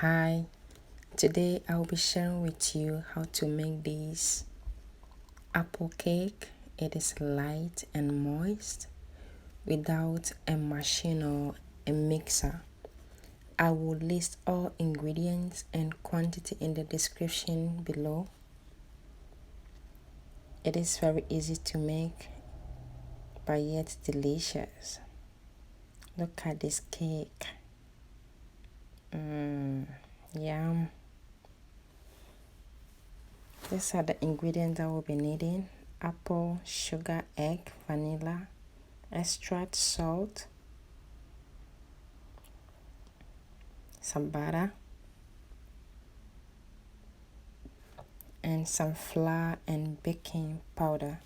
Hi, today I will be sharing with you how to make this apple cake. It is light and moist without a machine or a mixer. I will list all ingredients and quantity in the description below. It is very easy to make but yet delicious. Look at this cake. Yum. These are the ingredients I will be needing: apple, sugar, egg, vanilla, extract, salt, some butter, and some flour and baking powder.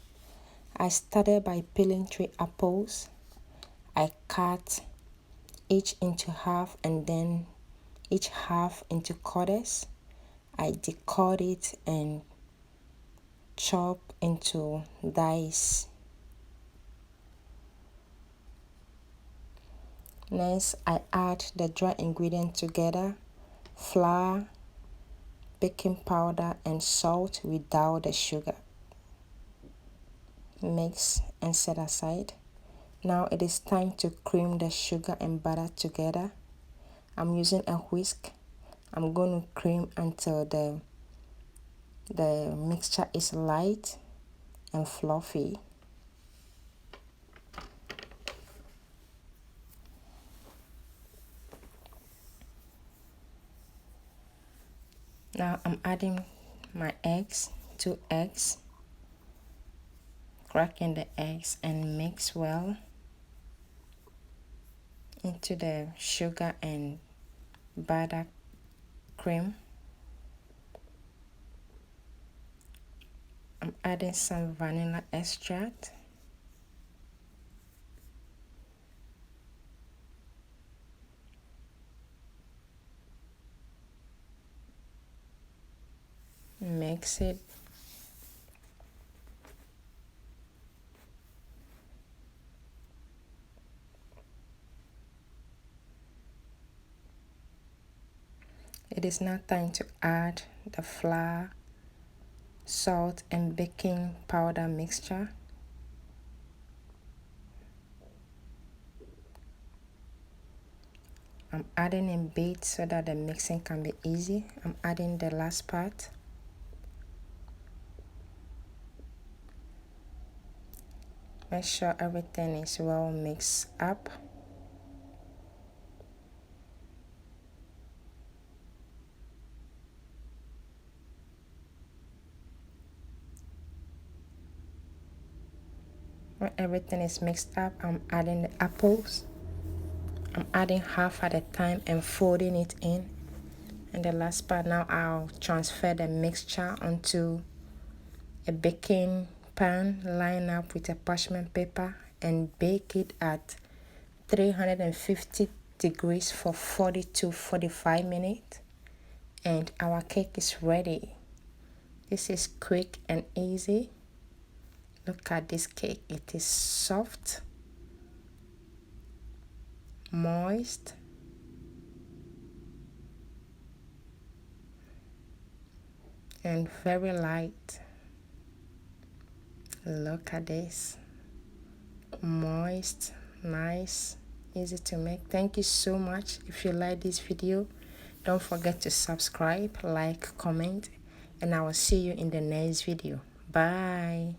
I started by peeling 3 apples. I cut each into half and then each half into quarters. I decut it and chop into dice. Next, I add the dry ingredients together: flour, baking powder, and salt without the sugar. Mix and set aside. Now it is time to cream the sugar and butter together. I'm using a whisk. I'm going to cream until the mixture is light and fluffy. Now I'm adding my eggs, 2 eggs, cracking the eggs and mix well into the sugar and butter cream. I'm adding some vanilla extract. Mix it. It is now time to add the flour, salt, and baking powder mixture. I'm adding in bits so that the mixing can be easy. I'm adding the last part. Make sure everything is well mixed up. When everything is mixed up, I'm adding the apples. I'm adding half at a time and folding it in. And the last part, now I'll transfer the mixture onto a baking pan, line up with a parchment paper, and bake it at 350 degrees for 40 to 45 minutes. And our cake is ready. This is quick and easy. Look at this cake. It is soft, moist, and very light. Look at this. Moist, nice, easy to make. Thank you so much. If you like this video, don't forget to subscribe, like, comment, and I will see you in the next video. Bye.